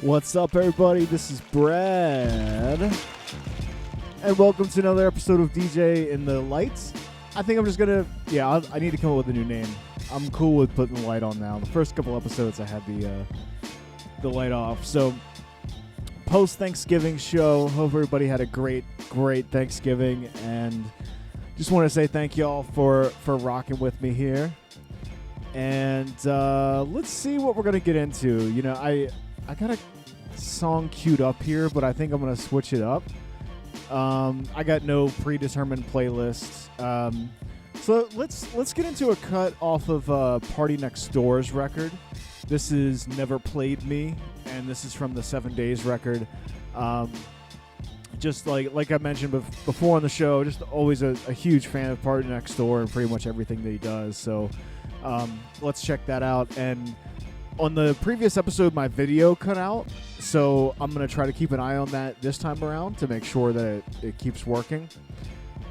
What's up, everybody? This is Brad, and welcome to another episode of DJ in the Lights. I think I'm just gonna, I need to come up with a new name. I'm cool with putting the light on now. The first couple episodes, I had the light off. So, post-Thanksgiving show. Hope everybody had a great Thanksgiving, and just want to say thank y'all for rocking with me here. And let's see what we're gonna get into. You know, I got a song queued up here, but I think I'm gonna switch it up. I got no predetermined playlists. So let's get into a cut off of Party Next Door's record. This is Never Played Me, and this is from the 7 Days record. Just like I mentioned before on the show, just always a huge fan of Party Next Door and pretty much everything that he does. So let's check that out. And on the previous episode, my video cut out, so I'm going to try to keep an eye on that this time around to make sure that it keeps working.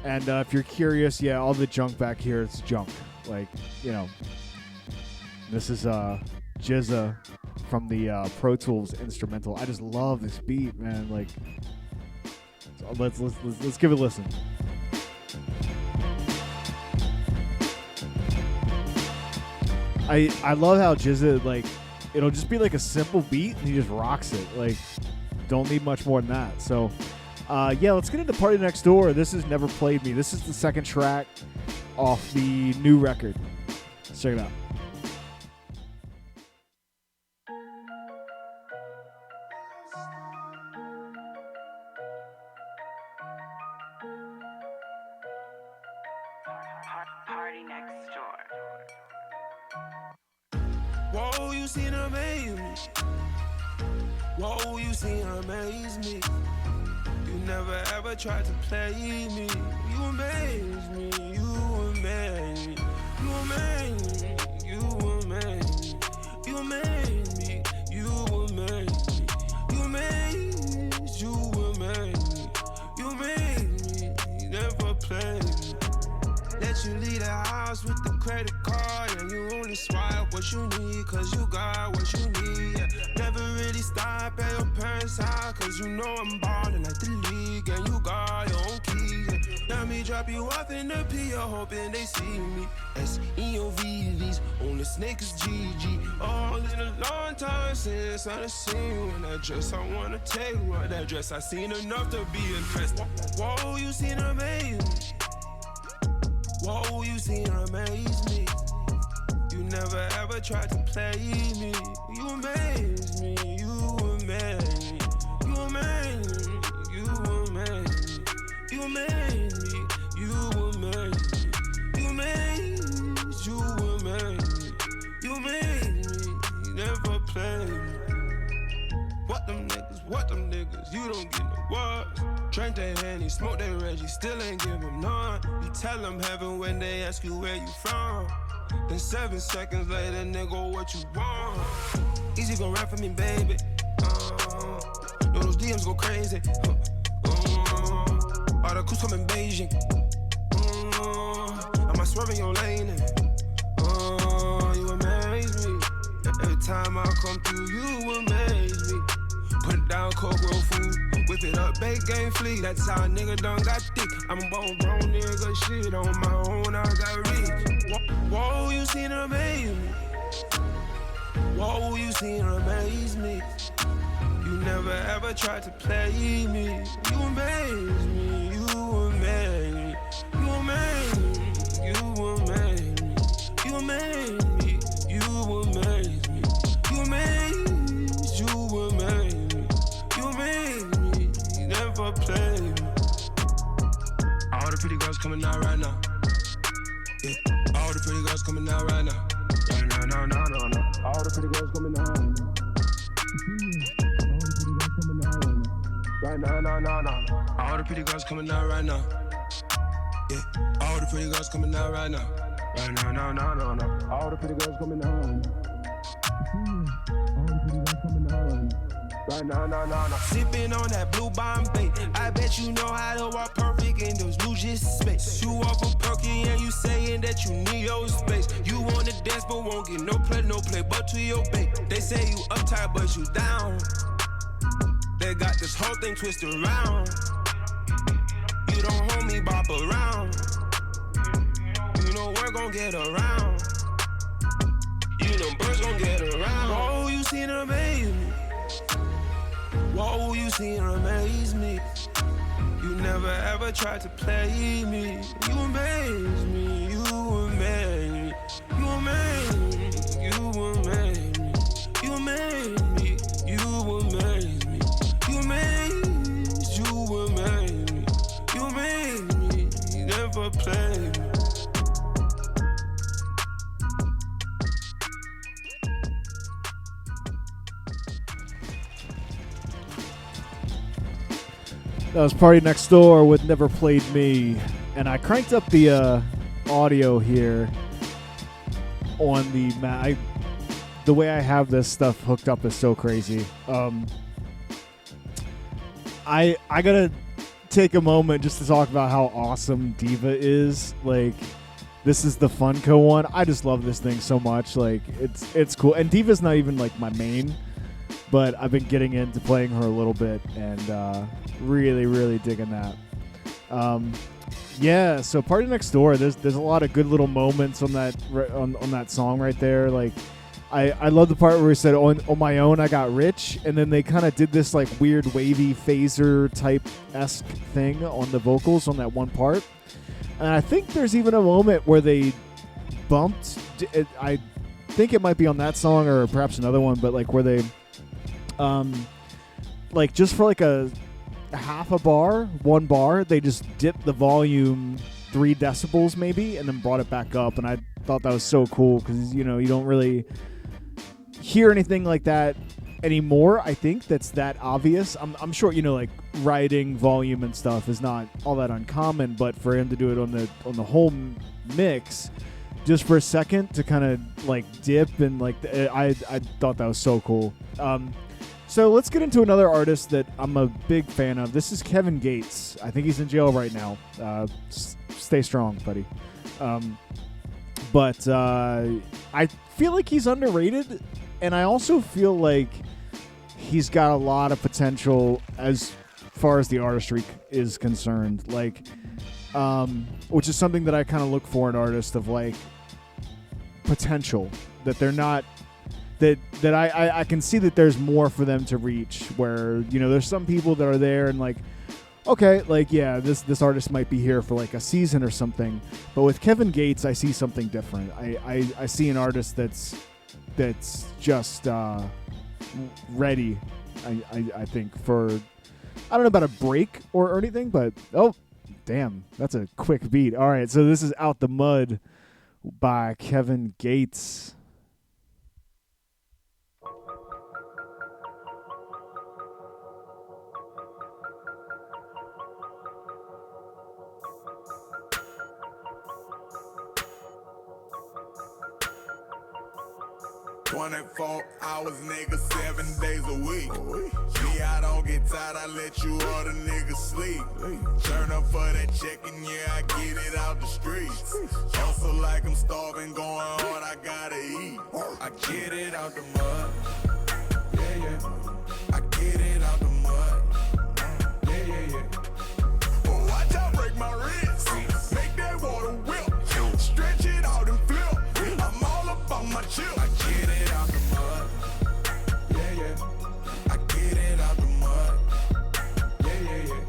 And if you're curious, all the junk back here, it's junk. Like, you know, this is GZA from the Pro Tools instrumental. I just love this beat, man. Like, so let's give it a listen. I love how GZA, like, it'll just be like a simple beat and he just rocks it. Like, don't need much more than that. So, let's get into Party Next Door. This is Never Played Me. This is the second track off the new record. Let's check it out. Party Next Door. Whoa, you seen amaze me. Whoa, you seen amaze me. You never ever tried to play me. You amaze me. You amaze me. You amaze me. You amaze me. You amaze me. You amaze me. You amaze. You amaze me. You amaze me. You never played me. Let you leave the house with the credit card, and you only swipe what you need, cause you got what you need. Yeah. Never really stop at your parents' house, cause you know I'm ballin' like the league, and you got your own keys. Yeah. Let me drop you off in the P.O. hoping they see me. S-E-O-V-V's, only snake is GG. Oh, it's been a long time since I done seen you in that dress. I wanna take you out that dress. I seen enough to be impressed. Whoa, you seen amazing. Whoa, you seen amaze me. You never ever tried to play me. You amaze me. You amaze me. You amaze me. You amaze me. You amaze me. You amaze me. You amaze. You amaze me. You amaze me. You never play me. What them niggas? What them niggas? You don't get no what? Drink that Henny, smoke that Reggie, still ain't give them none. You tell them heaven when they ask you where you from. Then 7 seconds later, nigga, what you want? Easy gon' rap for me, baby. Know those DMs go crazy. All the coups come in Beijing. I might swerve in your lane. You amaze me. Every time I come through, you amaze me. Put it down, cold grow food. Whip it up, bake game fleet. That's how a nigga done got thick. I'm a bone nigga, shit on my own, I got rich. Whoa, you seen amaze me. Whoa, you seen amaze me. You never ever tried to play me. You amaze me. You amaze me. You amaze me. You amaze me. You amaze me. You amaze me. You amaze. You amaze me. You amaze me. You never played me. All the pretty girls coming out right now. Yeah. All the pretty girls coming out right now. Right now, no. All the pretty girls coming out. Right now. All the pretty girls coming out right now. Yeah. All the pretty girls coming out right now. Right now, no. All the pretty girls coming out. All the pretty girls coming out. Right now. Sipping on that blue Bombay. I bet you know how to walk perfect in those blue just space. You off a perky and you saying that you need your space. You wanna dance but won't get no play but to your bait. They say you uptight but you down. They got this whole thing twisted around. You don't hold me, bop around. You know we're gon' get around. You know birds gon' get around. Whoa, you seen her amaze me. Whoa, you seen her amaze me. You never ever tried to play me. You amaze me, you amaze me. You amaze me, you amaze me. You amaze me, you amaze me. You amaze, you amaze me. You amaze me, you never play me. That was Party Next Door with Never Played Me. And I cranked up the audio here on the the way I have this stuff hooked up is so crazy. I gotta take a moment just to talk about how awesome Diva is. Like, this is the Funko one. I just love this thing so much. Like, it's cool. And Diva's not even like my main, but I've been getting into playing her a little bit and really, really digging that. Yeah, so Party Next Door, there's a lot of good little moments on that on that song right there. Like, I love the part where he said, on my own I got rich, and then they kind of did this like weird wavy phaser type-esque thing on the vocals on that one part. And I think there's even a moment where they bumped, I think it might be on that song or perhaps another one, but like where they like just for like a half a bar, one bar, they just dipped the volume 3 decibels maybe and then brought it back up. And I thought that was so cool because, you know, you don't really hear anything like that anymore. I think that's that obvious. I'm sure, you know, like writing volume and stuff is not all that uncommon, but for him to do it on the whole mix just for a second to kind of like dip and like I thought that was so cool. So let's get into another artist that I'm a big fan of. This is Kevin Gates. I think he's in jail right now. Stay strong, buddy. But I feel like he's underrated, and I also feel like he's got a lot of potential as far as the artistry is concerned. Like, which is something that I kind of look for in artists, of like potential, that they're not. That I can see that there's more for them to reach, where, you know, there's some people that are there and like, okay, like, yeah, this artist might be here for like a season or something, but with Kevin Gates I see something different. I see an artist that's just ready, I think, for, I don't know about a break or anything, but oh damn, that's a quick beat. All right, so this is Out the Mud by Kevin Gates. "24 hours, nigga, 7 days a week. Me, I don't get tired, I let you other niggas sleep. Turn up for that check and yeah, I get it out the streets. Hustle like I'm starving, going hard, I gotta eat. I get it out the mud. Yeah, yeah. I get it out the mud. Yeah, yeah, yeah. Oh, watch out, break my wrist. Make that water whip. Stretch it out and flip. I'm all up on my chip. I get it out the mud. Yeah, yeah. I get it out the mud. Yeah, yeah, yeah.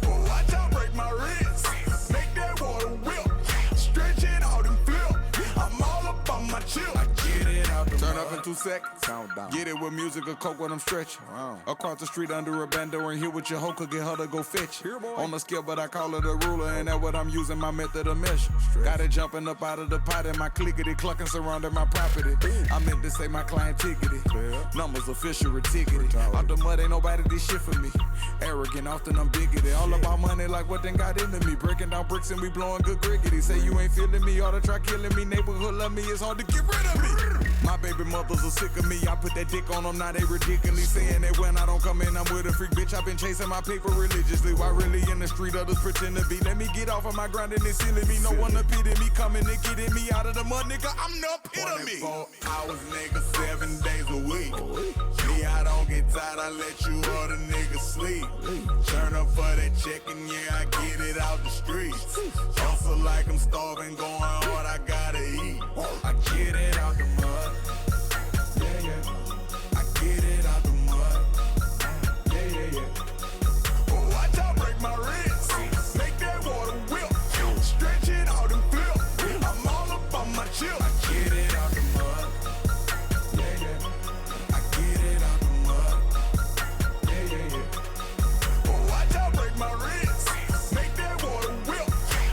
Oh, watch out, break my wrist. Make that water whip. Stretch it out and flip. I'm all up on my chip. I get it out the mud. Turn up in 2 seconds. Sound down. Get it with music or coke when I'm stretching. Wow. Across the street under a bando and here with your hoe could get her to go fetch. Here, boy. On the scale, but I call it a ruler, and that's what I'm using, my method of measure. Got it jumping up out of the pot and my clickety clucking surrounding my property. I meant to say my client tickety. Numbers official ticketed. Out the mud, ain't nobody did shit for me. Arrogant, often I'm bigoted. All about money like what then got into me. Breaking down bricks and we blowing good griggity. Say you ain't feeling me, ought to try killing me. Neighborhood love me, it's hard to get rid of me. My baby mothers are sick of me. I put that dick on them, now they ridiculously saying that when I don't come in, I'm with a freak bitch. I've been chasing my paper religiously. Why really in the street others pretend to be? Let me get off of my grind and it's silly me. No one to pity me, coming and getting me out of the mud, nigga. I'm the epitome. 24 hours, nigga, 7 days a week. Me, I don't get tired, I let you other niggas sleep. Turn up for that check and yeah, I get it out the streets. Hustle like I'm starving, going hard, I gotta eat. I get it out the mud. Yeah, yeah. I get it out the mud. Yeah, yeah, yeah. Watch out, break my wrist. Make that water whip. Stretch it out and flip. I'm all up on my chill. I get it out the mud. Yeah, yeah. I get it out the mud. Yeah, yeah, yeah. Watch out, break my wrist. Make that water whip.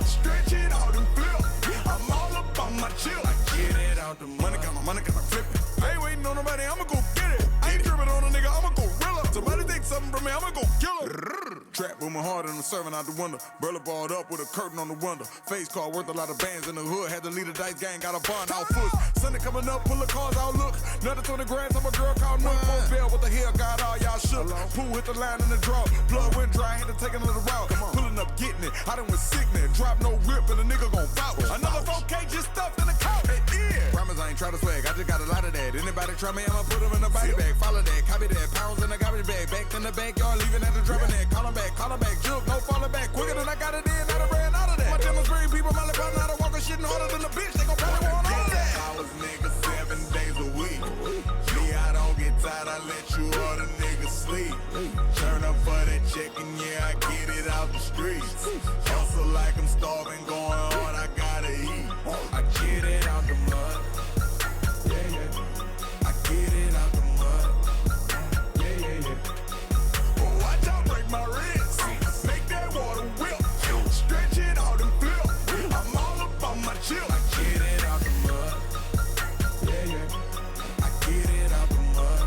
Stretch it out and flip. I'm all up on my chill. I get it out the money, got my money, got my flipping. I ain't waiting on nobody, I'ma go get it. I ain't tripping on a nigga, I'ma go real up. Somebody take something from me, I'ma go kill him. Trap booming hard and I'm serving out the window. Burla balled up with a curtain on the window. Face card worth a lot of bands in the hood. Had to lead a dice gang, got a bond out foot. Sunday coming up, pull the cars out, look. Another 20 grand, I'm a girl called Nook. Post Bell, what the hell, got all y'all shook. Pool hit the line in the draw. Blood went dry, had to take another route. Pulling up, getting it. I done went sickening. Drop no whip and a nigga gon' vouch. Another 4K just stuffed in the couch. Promise I ain't try to swag, I just got a lot of that. Anybody try me, I'ma put them in a body bag. Follow that, copy that. Pounds in the garbage bag. Back in the backyard, leaving at the drumming net. Call them back, juke, no falling back. Quicker than I got it in, I done ran out of that. My channel screen, people, my lip, I'm not a walker, shitting harder than a bitch. They gon' probably want all of that. I was nigga 7 days a week. Me, I don't get tired, I let you other niggas sleep. Turn up for that check and yeah, I get it out the streets. Hustle like I'm starving, going hard, I gotta eat. I get it out the mud. Yeah, yeah. I get it out the mud. Yeah, yeah, yeah. Watch out, break my wrist. Make that water whip. Stretch it out and flip. I'm all up on my chill. I get it out the mud. Yeah, yeah. I get it out the mud.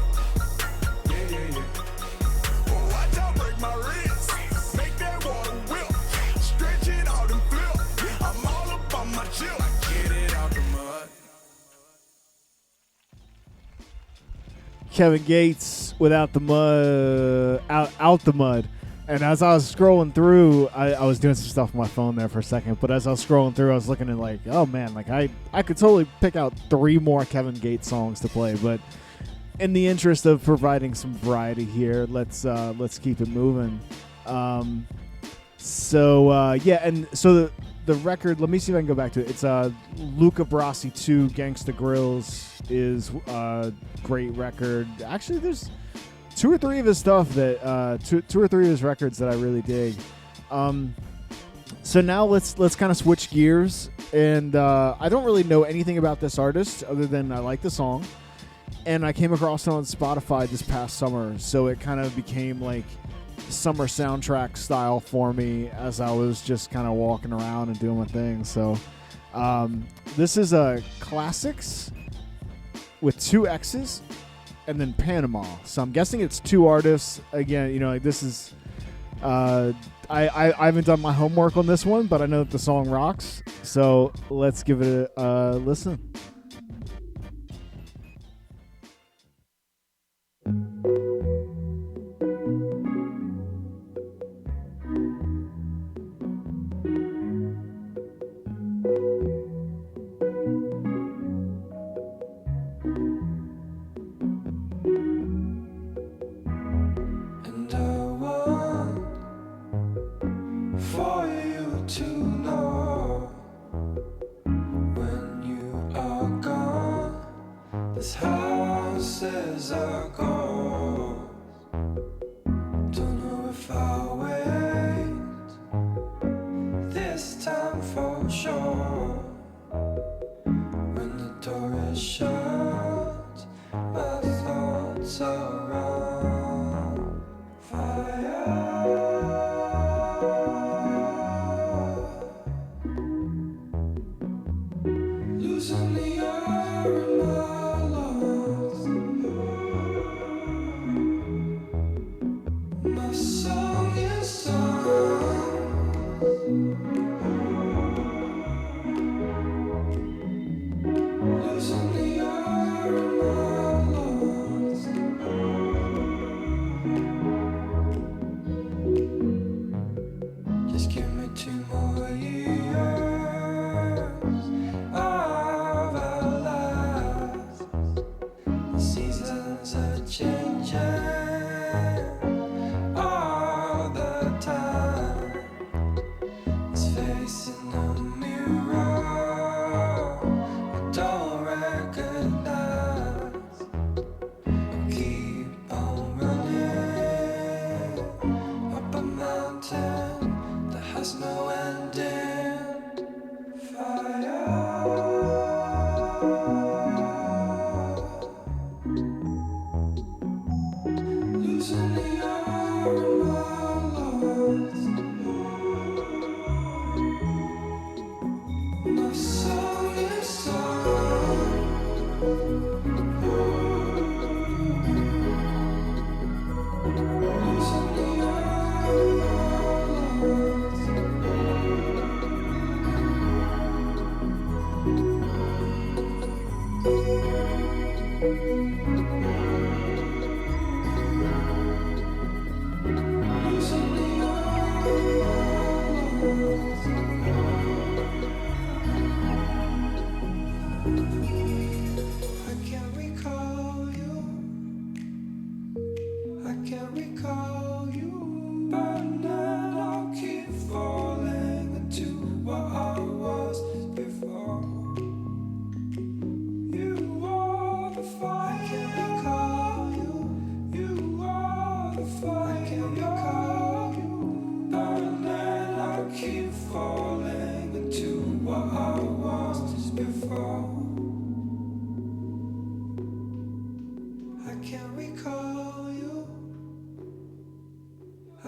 Yeah, yeah, yeah. Watch out, break my wrist. Make that water whip. Stretch it out and flip. I'm all up on my chill. I get it out the mud. Kevin Gates without the mud, out the mud. And as I was scrolling through, I was doing some stuff on my phone there for a second. But as I was scrolling through, I was looking at like, oh man, like I could totally pick out 3 more Kevin Gates songs to play. But in the interest of providing some variety here, let's keep it moving. Yeah, and so the record. Let me see if I can go back to it. It's Luca Brasi 2 Gangsta Grills is a great record. Actually, there's 2 or 3 of his stuff that two or three of his records that I really dig. So now let's kind of switch gears, and I don't really know anything about this artist other than I like the song, and I came across it on Spotify this past summer, so it kind of became like summer soundtrack style for me as I was just kind of walking around and doing my thing. So this is a Classics with 2 X's and then Panama. So I'm guessing it's 2 artists. Again, you know, like this is I haven't done my homework on this one, but I know that the song rocks. So let's give it a listen.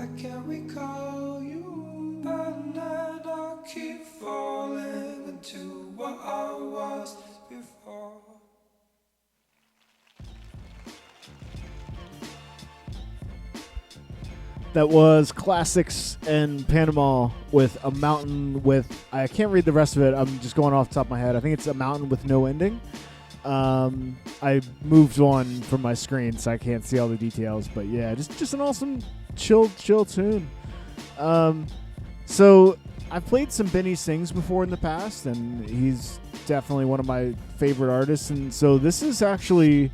I can't recall you, but then I keep falling into what I was before. That was Classics and Panama with A Mountain with, I can't read the rest of it. I'm just going off the top of my head. I think it's A Mountain with No Ending. I moved on from my screen, so I can't see all the details. But yeah, just an awesome, chill tune. So I've played some Benny Sings before in the past, and he's definitely one of my favorite artists. And so this is actually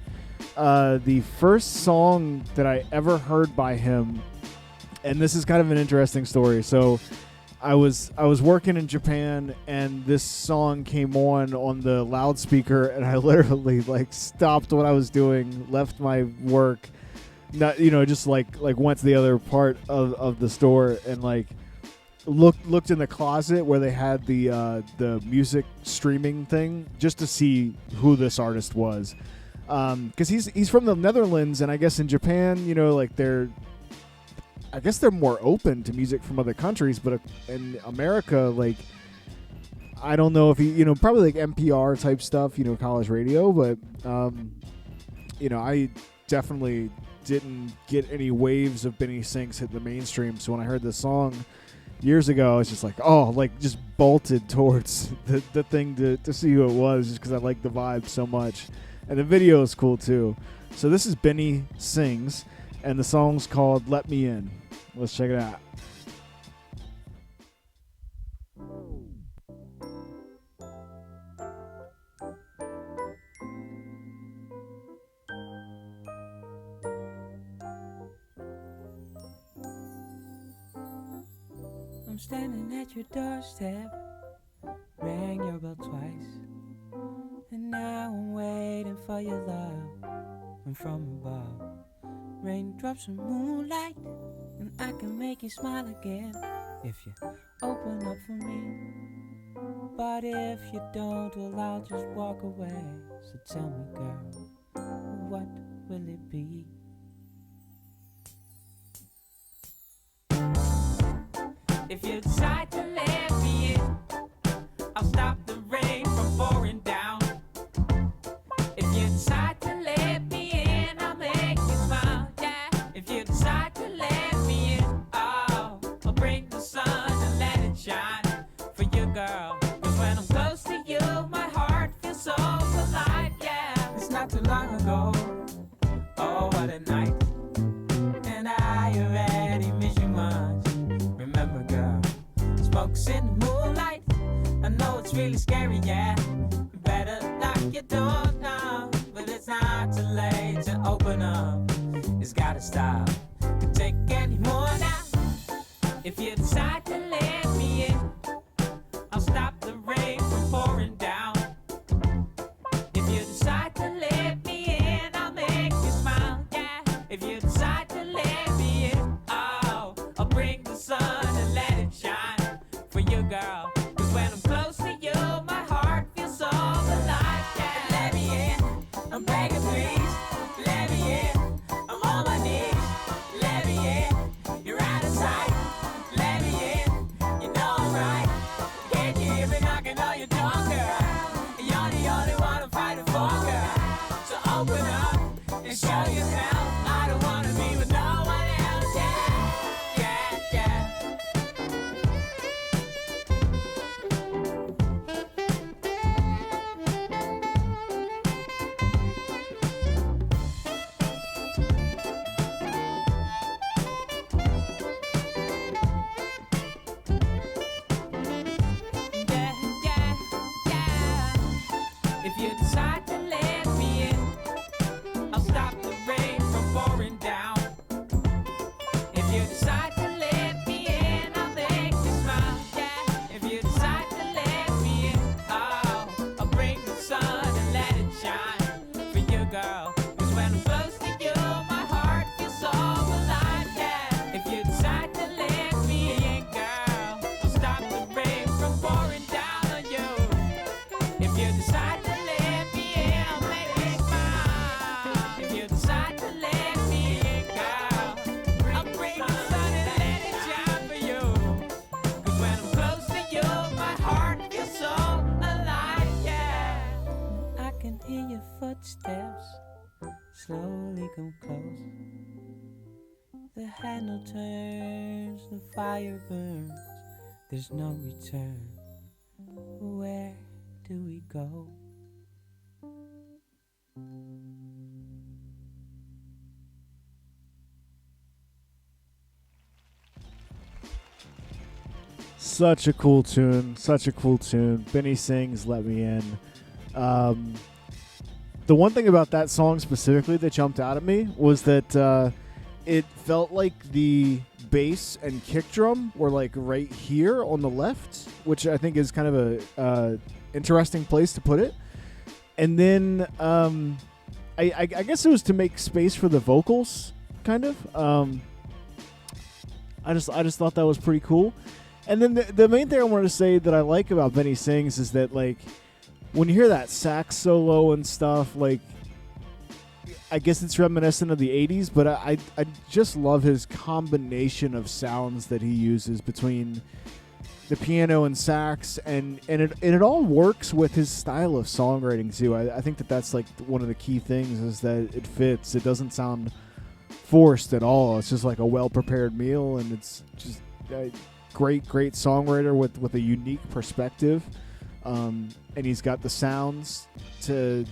the first song that I ever heard by him. And this is kind of an interesting story. So I was working in Japan, and this song came on the loudspeaker, and I literally like stopped what I was doing, left my work, not just like went to the other part of the store and like looked in the closet where they had the music streaming thing just to see who this artist was, because he's from the Netherlands, and I guess in Japan, like they're more open to music from other countries, but in America, like, I don't know if he, probably like NPR type stuff, college radio, but, I definitely didn't get any waves of Benny Sings hit the mainstream. So when I heard this song years ago, I was just like, just bolted towards the thing to see who it was, just because I like the vibe so much. And the video is cool too. So this is Benny Sings, and the song's called Let Me In. Let's check it out. I'm standing at your doorstep, rang your bell twice, and now I'm waiting for your love. And from above, raindrops and moonlight, and I can make you smile again if you open up for me. But if you don't, well, I'll just walk away. So tell me, girl, what will it be? If you decide to let me in, I'll stop the rain from pouring down. If you decide to let me in, I'll make you smile, yeah. If you decide to let me in, I'll bring the sun and let it shine for you, girl. 'Cause when I'm close to you, my heart feels so alive, yeah. It's not too long ago, oh, what a night. And I already miss you much. Remember, girl, smokes in the moonlight. I know it's really scary, yeah. You better lock your door now, but it's not too late to open up. It's gotta stop. Can't take any more now. If you decide to let me in, I'll stop the rain from pouring down. If you decide to let me in, I'll make you smile, yeah. If you decide to let me in, I'll bring the sun and let it shine for you, girl. 'Cause when I'm close to you, my heart feels so alive, yeah. Let me in, I'm begging please. Let me in, I'm on my knees. Let me in, you're out of sight. Let me in, you know I'm right. Can't you hear me knocking on your door, girl? You're the only one I'm fighting for, girl. So open up and show yourself. I don't wanna be with no one else, yeah, yeah, yeah. Yeah, yeah, yeah. If you decide to let me in, I'll stop the rain from pouring down. If you decide to let me in, I'll make you smile, yeah. If you decide to let me in, I'll bring the sun and let it shine for you, girl. 'Cause when I'm close to you, my heart feels so alive, yeah. If you decide to let me in, girl, I'll stop the rain from pouring down on you. If you decide to let me in, slowly come close. The handle turns, the fire burns, there's no return. Where do we go? Such a cool tune. Such a cool tune. Benny sings Let Me In. The one thing about that song specifically that jumped out at me was that it felt like the bass and kick drum were like right here on the left, which I think is kind of a interesting place to put it. And then I guess it was to make space for the vocals, kind of. I just thought that was pretty cool. And then the main thing I wanted to say that I like about Benny Sings is that, like, when you hear that sax solo and stuff, like, I guess it's reminiscent of the 80s, but I just love his combination of sounds that he uses between the piano and sax, and it all works with his style of songwriting, too. I think that's, like, one of the key things is that it fits. It doesn't sound forced at all. It's just like a well-prepared meal, and it's just... great songwriter with a unique perspective, and he's got the sounds to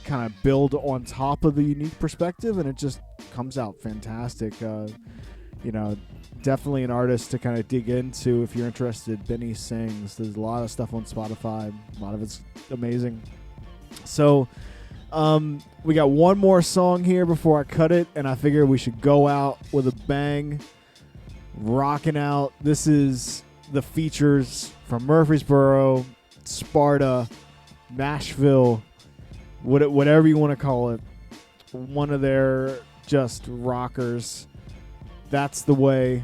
kind of build on top of the unique perspective, and it just comes out fantastic. Definitely an artist to kind of dig into if you're interested. Benny Sings. There's a lot of stuff on Spotify. A lot of it's amazing. So we got one more song here before I cut it, and I figure we should go out with a bang. Rocking out. This is the features from Murfreesboro, Sparta, Nashville, whatever you want to call it. One of their just rockers. That's the way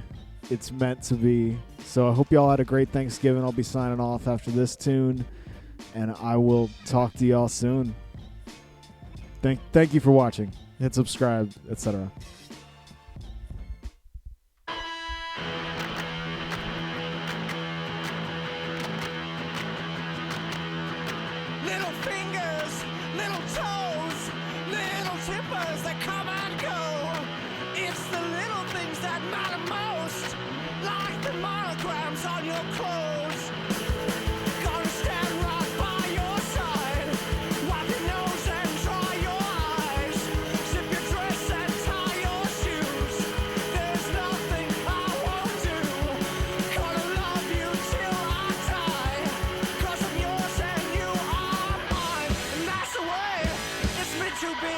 it's meant to be. So I hope y'all had a great Thanksgiving. I'll be signing off after this tune, and I will talk to y'all soon. Thank you for watching. Hit subscribe, etc. Little fingers, little toes, little tippers that come and go. It's the little things that matter most, like the monograms on your clothes. Gonna stand right by your side, wipe your nose and dry your eyes, zip your dress and tie your shoes. There's nothing I won't do. Gonna love you till I die, 'cause I'm yours and you are mine, and that's the way it's meant to be.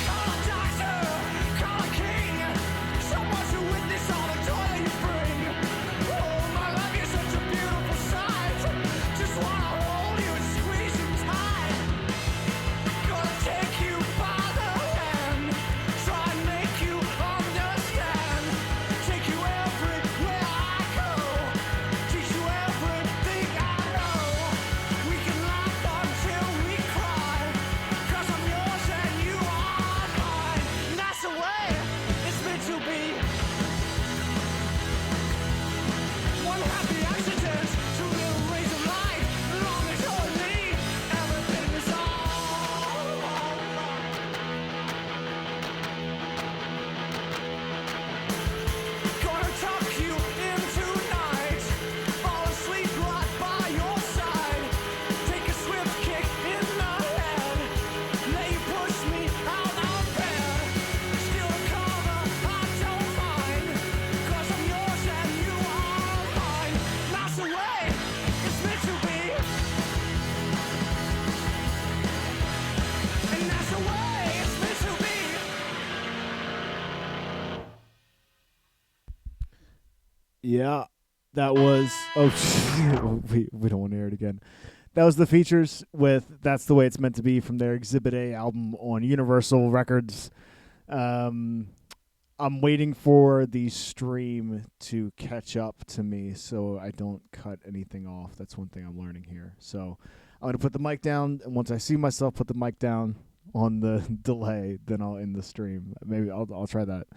Call a doctor, call a king, someone to witness all the joy that you bring. Oh, my love, you're such a beautiful sight. Just wanna hold you and squeeze you tight. Gonna take you by the hand, try and make you understand. Take you everywhere I go, teach you everything I know. We can laugh until we cry, 'cause I'm yours and you are mine, and that's the way it's meant to be. One happy accident, two little rays of light, long eternity, everything is all right. Gonna tuck you in tonight, fall asleep right by your side, take a swift kick in the head, let you push me out of bed, steal a cover, I don't mind, 'cause I'm yours and you are mine, that's the way it's meant to be, and that's the way it's meant to be. Yeah, that was... Oh, we don't want to hear it again. That was the features with That's the Way It's Meant to Be from their Exhibit A album on Universal Records. I'm waiting for the stream to catch up to me so I don't cut anything off. That's one thing I'm learning here. So I'm going to put the mic down, and once I see myself put the mic down on the delay, then I'll end the stream. Maybe I'll try that.